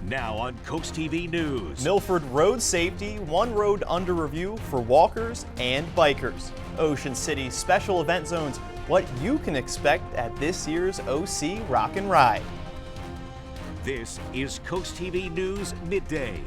Now on CoastTV News. Milford road safety, one road under review for walkers and bikers. Ocean City special event zones, what you can expect at this year's OC Rock and Ride. This is CoastTV News Midday.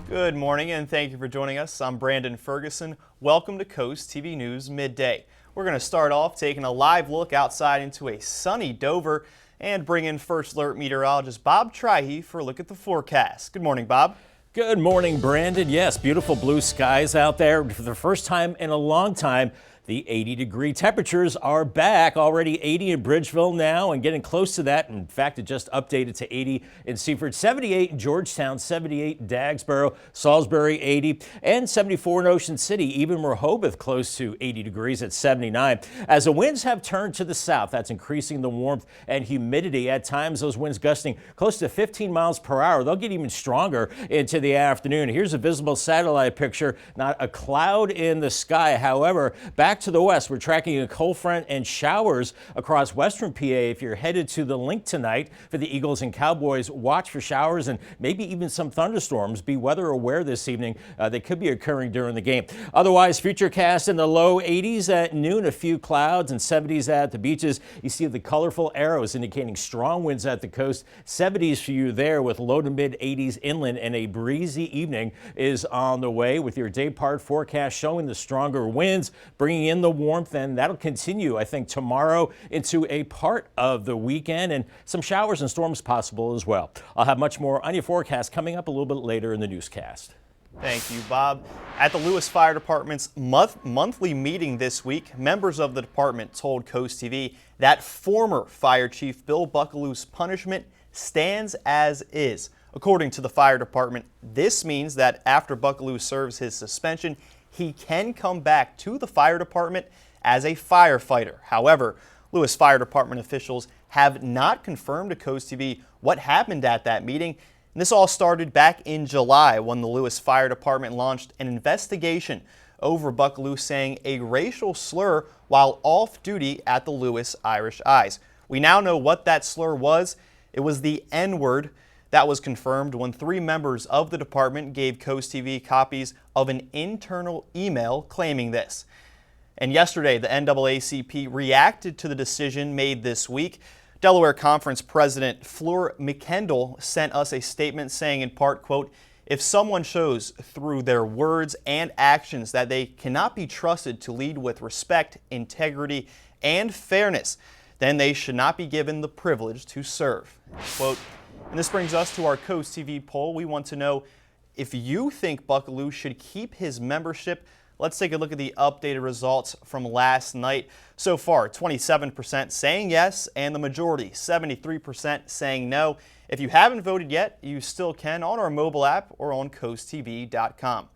Good morning and thank you for joining us. I'm Brandon Ferguson. Welcome to CoastTV News Midday. We're going to start off taking a live look outside into a sunny Dover and bring in First Alert meteorologist Bob Trihey for a look at the forecast. Good morning, Bob. Good morning, Brandon. Yes, beautiful blue skies out there. For the first time in a long time, the 80-degree temperatures are back. Already 80 in Bridgeville now and getting close to that. In fact, it just updated to 80 in Seaford, 78 in Georgetown, 78 in Dagsboro, Salisbury 80, and 74 in Ocean City. Even Rehoboth close to 80 degrees at 79. As the winds have turned to the south, that's increasing the warmth and humidity. At times, those winds gusting close to 15 miles per hour. They'll get even stronger into the afternoon. Here's a visible satellite picture. Not a cloud in the sky. However, back to the west, we're tracking a cold front and showers across western PA. If you're headed to the link tonight for the Eagles and Cowboys, watch for showers and maybe even some thunderstorms. Be weather aware this evening. They could be occurring during the game. Otherwise, futurecast in the low 80s at noon, a few clouds, and 70s at the beaches. You see the colorful arrows indicating strong winds at the coast. 70s for you there with low to mid 80s inland, and a breezy evening is on the way with your day part forecast showing the stronger winds, bringing in the warmth, and that'll continue, I think, tomorrow into a part of the weekend, and some showers and storms possible as well. I'll have much more on your forecast coming up a little bit later in the newscast. Thank you, Bob. At the Lewis Fire Department's monthly meeting this week, members of the department told Coast TV that former Fire Chief Bill Buckaloo's punishment stands as is. According to the fire department, this means that after Buckaloo serves his suspension, he can come back to the fire department as a firefighter. However, Lewis Fire Department officials have not confirmed to Coast TV what happened at that meeting. And this all started back in July when the Lewis Fire Department launched an investigation over Buckaloo saying a racial slur while off duty at the Lewis Irish Eyes. We now know what that slur was. It was the N-word. That was confirmed when 3 members of the department gave Coast TV copies of an internal email claiming this. And yesterday, the NAACP reacted to the decision made this week. Delaware Conference President Fleur McKendall sent us a statement saying in part, quote, "If someone shows through their words and actions that they cannot be trusted to lead with respect, integrity, and fairness, then they should not be given the privilege to serve." Quote. And this brings us to our Coast TV poll. We want to know if you think Buckaloo should keep his membership. Let's take a look at the updated results from last night. So far, 27% saying yes, and the majority, 73%, saying no. If you haven't voted yet, you still can on our mobile app or on coasttv.com.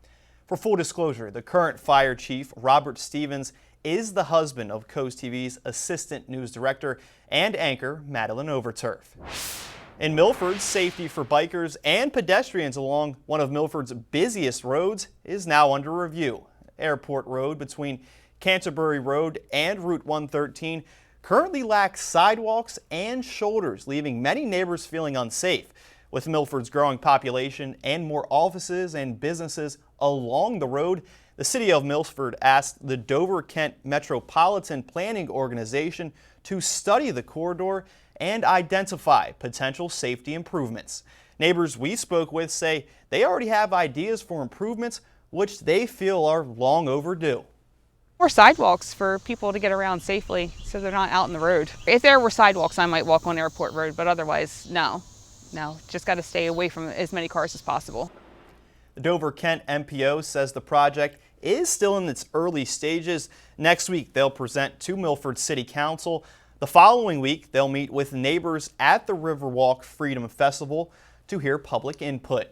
For full disclosure, the current fire chief, Robert Stevens, is the husband of Coast TV's assistant news director and anchor, Madeline Overturf. In Milford, safety for bikers and pedestrians along one of Milford's busiest roads is now under review. Airport Road between Canterbury Road and Route 113 currently lacks sidewalks and shoulders, leaving many neighbors feeling unsafe. With Milford's growing population and more offices and businesses along the road, the city of Milford asked the Dover-Kent Metropolitan Planning Organization to study the corridor and identify potential safety improvements. Neighbors we spoke with say they already have ideas for improvements, which they feel are long overdue. More sidewalks for people to get around safely so they're not out in the road. If there were sidewalks, I might walk on Airport Road, but otherwise, no. Just got to stay away from as many cars as possible. The Dover-Kent MPO says the project is still in its early stages. Next week, they'll present to Milford City Council. The following week, they'll meet with neighbors at the Riverwalk Freedom Festival to hear public input.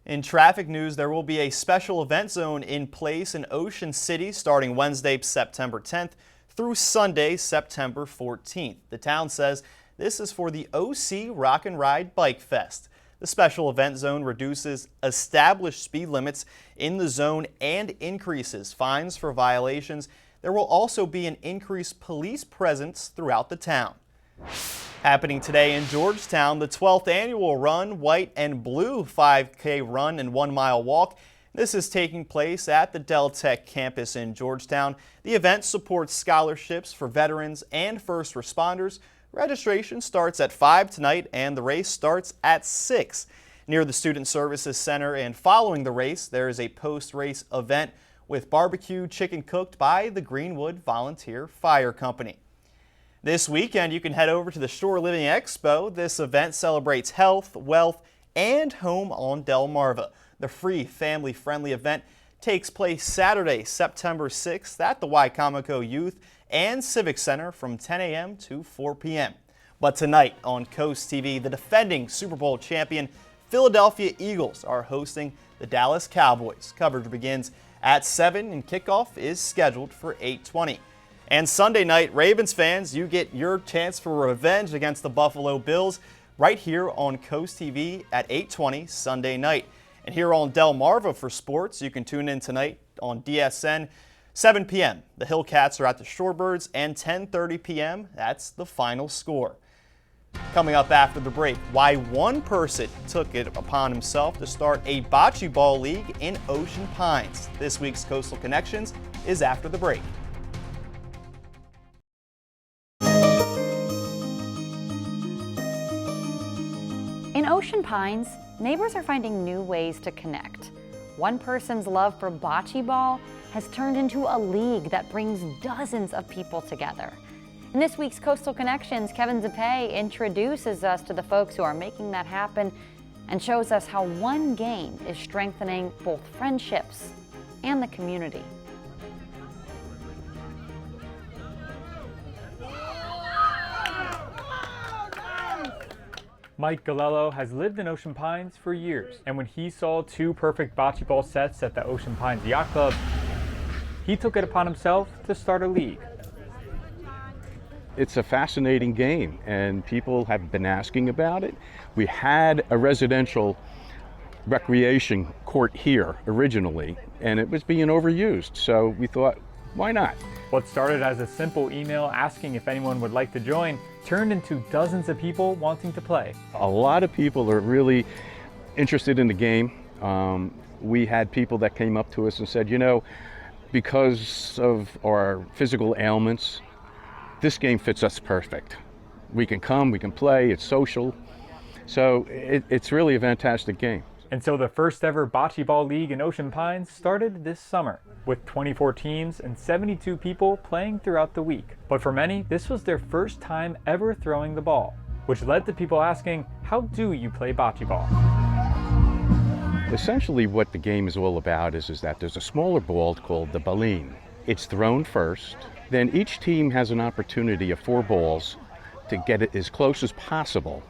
In traffic news, there will be a special event zone in place in Ocean City starting Wednesday, September 10th through Sunday, September 14th. The town says this is for the OC Rock and Ride Bike Fest. The special event zone reduces established speed limits in the zone and increases fines for violations. There will also be an increased police presence throughout the town. Happening today in Georgetown, the 12th annual Run, White and Blue 5K run and 1 mile walk. This is taking place at the Del Tech campus in Georgetown. The event supports scholarships for veterans and first responders. Registration starts at 5 tonight and the race starts at 6. Near the Student Services Center, and following the race, there is a post-race event with barbecue chicken cooked by the Greenwood Volunteer Fire Company. This weekend, you can head over to the Shore Living Expo. This event celebrates health, wealth, and home on Delmarve. The free family-friendly event takes place Saturday, September 6th at the Wicomico Youth and Civic Center from 10 a.m. to 4 p.m. But tonight on Coast TV, the defending Super Bowl champion Philadelphia Eagles are hosting the Dallas Cowboys. Coverage begins at 7 and kickoff is scheduled for 8:20. And Sunday night, Ravens fans, you get your chance for revenge against the Buffalo Bills right here on Coast TV at 8:20 Sunday night. And here on Delmarve for sports, you can tune in tonight on DSN 7 p.m. The Hillcats are at the Shorebirds, and 10:30 p.m. that's the final score. Coming up after the break, why one person took it upon himself to start a bocce ball league in Ocean Pines. This week's Coastal Connections is after the break. In Ocean Pines, neighbors are finding new ways to connect. One person's love for bocce ball has turned into a league that brings dozens of people together. In this week's Coastal Connections, Kevin Zappé introduces us to the folks who are making that happen and shows us how one game is strengthening both friendships and the community. Mike Galello has lived in Ocean Pines for years, and when he saw two perfect bocce ball sets at the Ocean Pines Yacht Club, he took it upon himself to start a league. It's a fascinating game, and people have been asking about it. We had a residential recreation court here originally, and it was being overused, so we thought, why not? What started as a simple email asking if anyone would like to join turned into dozens of people wanting to play. A lot of people are really interested in the game. We had people that came up to us and said, you know, because of our physical ailments, this game fits us perfect. We can come, we can play, it's social. So it's really a fantastic game. And so the first ever bocce ball league in Ocean Pines started this summer with 24 teams and 72 people playing throughout the week. But for many, this was their first time ever throwing the ball, which led to people asking, how do you play bocce ball? Essentially what the game is all about is that there's a smaller ball called the baleen. It's thrown first, then each team has an opportunity of 4 balls to get it as close as possible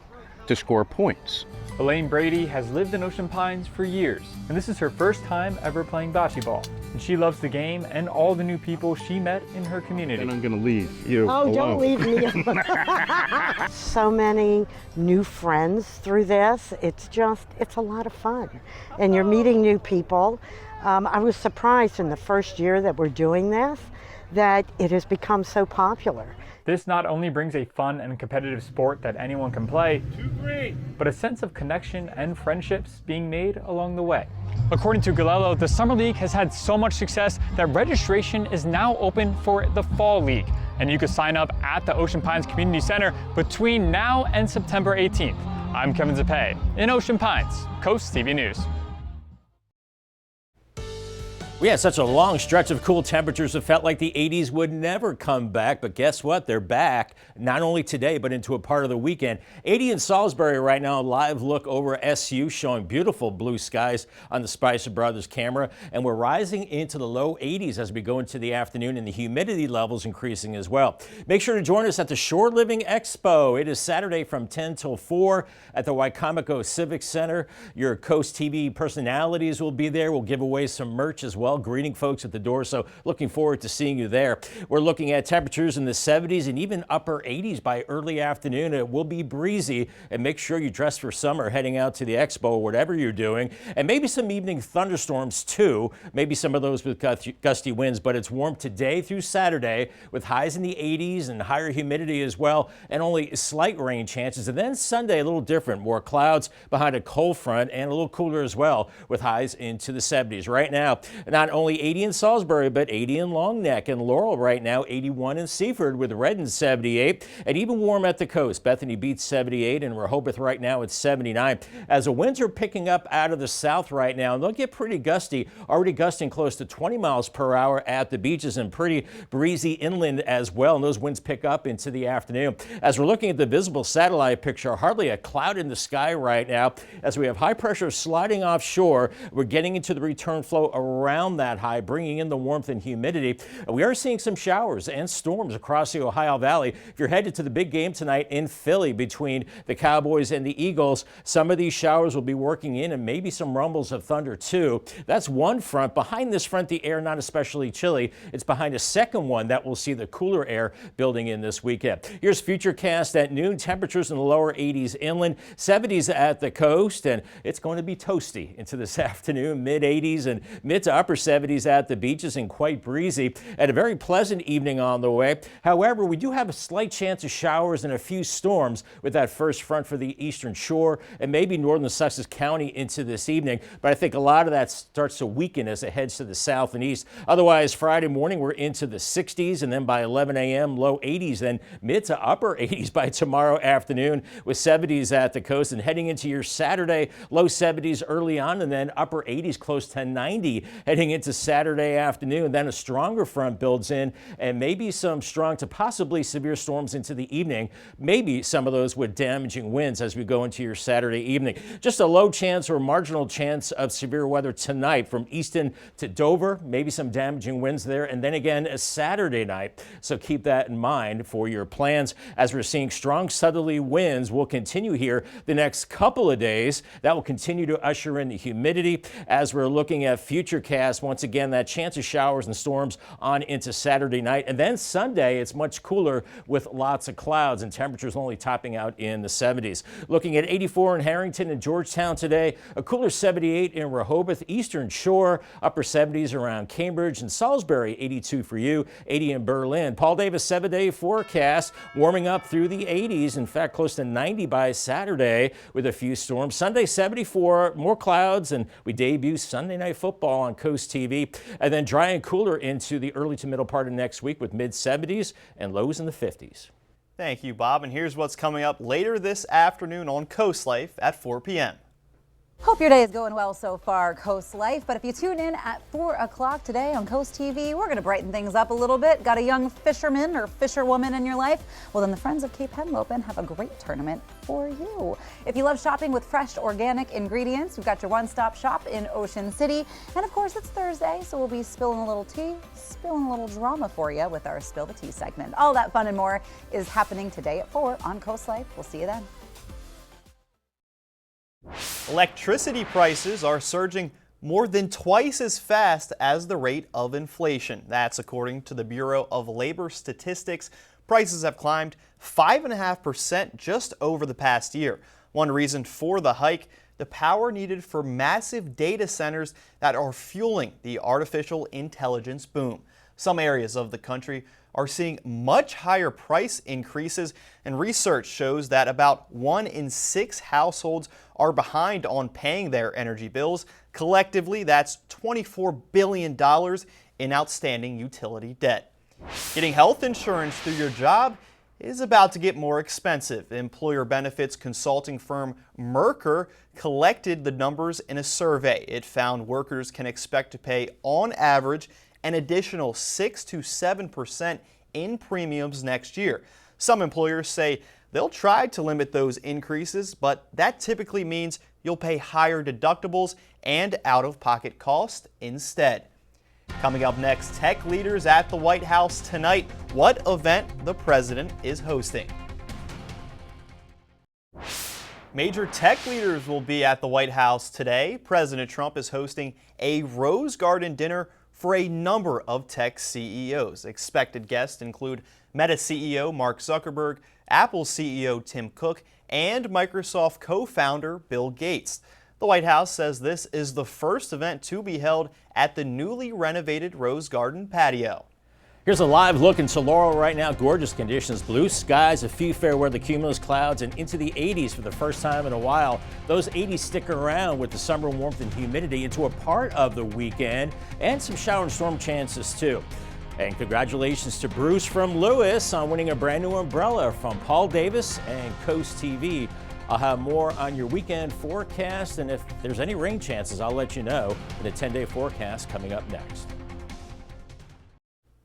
to score points. Elaine Brady has lived in Ocean Pines for years, and this is her first time ever playing bocce ball. And she loves the game and all the new people she met in her community. And I'm going to leave you alone. Don't leave me alone. So many new friends through this. It's a lot of fun. And you're meeting new people. I was surprised in the first year that we're doing this that it has become so popular. This not only brings a fun and competitive sport that anyone can play, but a sense of connection and friendships being made along the way. According to Galello, the Summer League has had so much success that registration is now open for the Fall League. And you can sign up at the Ocean Pines Community Center between now and September 18th. I'm Kevin Zappé in Ocean Pines, Coast TV News. We had such a long stretch of cool temperatures, it felt like the 80s would never come back, but guess what? They're back, not only today, but into a part of the weekend. 80 in Salisbury right now, a live look over SU showing beautiful blue skies on the Spicer Brothers camera, and we're rising into the low 80s as we go into the afternoon, and the humidity levels increasing as well. Make sure to join us at the Shore Living Expo. It is Saturday from 10 till 4 at the Wicomico Civic Center. Your Coast TV personalities will be there. We'll give away some merch as well. well, greeting folks at the door. So looking forward to seeing you there. We're looking at temperatures in the 70s and even upper 80s by early afternoon. It will be breezy, and make sure you dress for summer heading out to the expo or whatever you're doing. And maybe some evening thunderstorms too. Maybe some of those with gusty winds, but it's warm today through Saturday with highs in the 80s and higher humidity as well, and only slight rain chances. And then Sunday, a little different, more clouds behind a cold front and a little cooler as well with highs into the 70s. Right now, not only 80 in Salisbury, but 80 in Long Neck and Laurel right now, 81 in Seaford with Redden 78, and even warm at the coast. Bethany beats 78 and Rehoboth right now at 79. As the winds are picking up out of the south right now, and they'll get pretty gusty, already gusting close to 20 miles per hour at the beaches and pretty breezy inland as well. And those winds pick up into the afternoon. As we're looking at the visible satellite picture, hardly a cloud in the sky right now as we have high pressure sliding offshore. We're getting into the return flow around that high, bringing in the warmth and humidity. We are seeing some showers and storms across the Ohio Valley. If you're headed to the big game tonight in Philly between the Cowboys and the Eagles, some of these showers will be working in and maybe some rumbles of thunder too. That's one front. Behind this front, the air not especially chilly. It's behind a second one that will see the cooler air building in this weekend. Here's Futurecast at noon. Temperatures in the lower 80s inland, 70s at the coast, and it's going to be toasty into this afternoon. Mid 80s and mid to upper 70s at the beaches and quite breezy, and a very pleasant evening on the way. However, we do have a slight chance of showers and a few storms with that first front for the eastern shore and maybe northern Sussex County into this evening. But I think a lot of that starts to weaken as it heads to the south and east. Otherwise, Friday morning, we're into the 60s, and then by 11 a.m., low 80s, then mid to upper 80s by tomorrow afternoon with 70s at the coast. And heading into your Saturday, low 70s early on, and then upper 80s close to 90 heading into Saturday afternoon. Then a stronger front builds in and maybe some strong to possibly severe storms into the evening. Maybe some of those with damaging winds as we go into your Saturday evening. Just a low chance or marginal chance of severe weather tonight from Easton to Dover. Maybe some damaging winds there. And then again, a Saturday night. So keep that in mind for your plans as we're seeing strong southerly winds will continue here the next couple of days. That will continue to usher in the humidity as we're looking at Futurecast. Once again, that chance of showers and storms on into Saturday night. And then Sunday, it's much cooler with lots of clouds and temperatures only topping out in the 70s. Looking at 84 in Harrington and Georgetown today, a cooler 78 in Rehoboth, Eastern Shore, upper 70s around Cambridge and Salisbury, 82 for you, 80 in Berlin. Paul Davis 7-day forecast, warming up through the 80s, in fact close to 90 by Saturday with a few storms. Sunday 74, more clouds, and we debut Sunday Night Football on Coast TV. And then dry and cooler into the early to middle part of next week with mid 70s and lows in the 50s. Thank you, Bob. And here's what's coming up later this afternoon on Coast Life at 4 p.m. Hope your day is going well so far, Coast Life. But if you tune in at 4 o'clock today on Coast TV, we're going to brighten things up a little bit. Got a young fisherman or fisherwoman in your life? Well, then the Friends of Cape Henlopen have a great tournament for you. If you love shopping with fresh, organic ingredients, we've got your one-stop shop in Ocean City. And of course, it's Thursday, so we'll be spilling a little tea, spilling a little drama for you with our Spill the Tea segment. All that fun and more is happening today at 4 on Coast Life. We'll see you then. Electricity prices are surging more than twice as fast as the rate of inflation. That's according to the Bureau of Labor Statistics. Prices have climbed 5.5% just over the past year. One reason for the hike, the power needed for massive data centers that are fueling the artificial intelligence boom. Some areas of the country are seeing much higher price increases, and research shows that about 1 in 6 households are behind on paying their energy bills. Collectively, that's $24 billion in outstanding utility debt. Getting health insurance through your job is about to get more expensive. Employer benefits consulting firm Mercer collected the numbers in a survey. It found workers can expect to pay, on average, an additional 6 to 7% in premiums next year. Some employers say they'll try to limit those increases, but that typically means you'll pay higher deductibles and out-of-pocket costs instead. Coming up next, tech leaders at the White House tonight. What event the president is hosting. Major tech leaders will be at the White House today. President Trump is hosting a Rose Garden dinner for a number of tech CEOs. Expected guests include Meta CEO Mark Zuckerberg, Apple CEO Tim Cook, and Microsoft co-founder Bill Gates. The White House says this is the first event to be held at the newly renovated Rose Garden patio. Here's a live look into Laurel right now. Gorgeous conditions, blue skies, a few fair weather cumulus clouds, and into the 80s for the first time in a while. Those 80s stick around with the summer warmth and humidity into a part of the weekend, and some shower and storm chances too. And congratulations to Bruce from Lewis on winning a brand new umbrella from Paul Davis and Coast TV. I'll have more on your weekend forecast, and if there's any rain chances, I'll let you know in a 10-day forecast coming up next.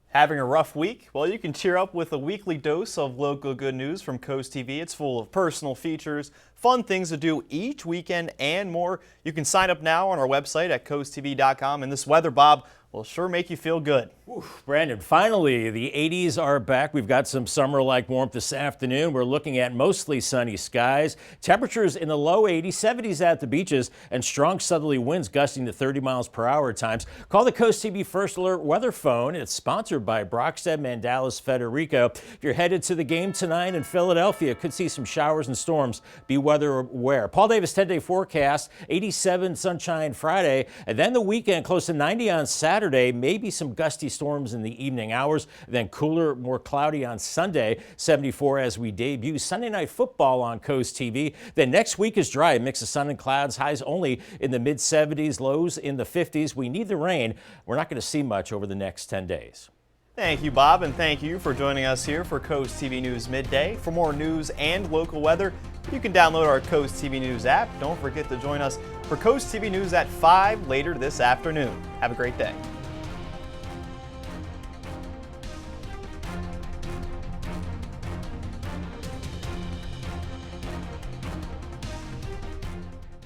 Having a rough week? Well, you can cheer up with a weekly dose of local good news from Coast TV. It's full of personal features, fun things to do each weekend, and more. You can sign up now on our website at coasttv.com. And this weather, Bob, will sure make you feel good. Oof, Brandon, finally, the 80s are back. We've got some summer-like warmth this afternoon. We're looking at mostly sunny skies. Temperatures in the low 80s, 70s at the beaches, and strong southerly winds gusting to 30 miles per hour at times. Call the Coast TV First Alert weather phone. It's sponsored by Brockstead Mandalis Federico. If you're headed to the game tonight in Philadelphia, could see some showers and storms. Be weather aware. Paul Davis 10-day forecast, 87 sunshine Friday, and then the weekend close to 90 on Saturday. Maybe some gusty storms in the evening hours, then cooler, more cloudy on Sunday, 74 as we debut Sunday Night Football on Coast TV. Then next week is dry, a mix of sun and clouds, highs only in the mid-70s, lows in the 50s. We need the rain. We're not going to see much over the next 10 days. Thank you, Bob, and thank you for joining us here for Coast TV News Midday. For more news and local weather, you can download our Coast TV News app. Don't forget to join us for Coast TV News at 5 later this afternoon. Have a great day.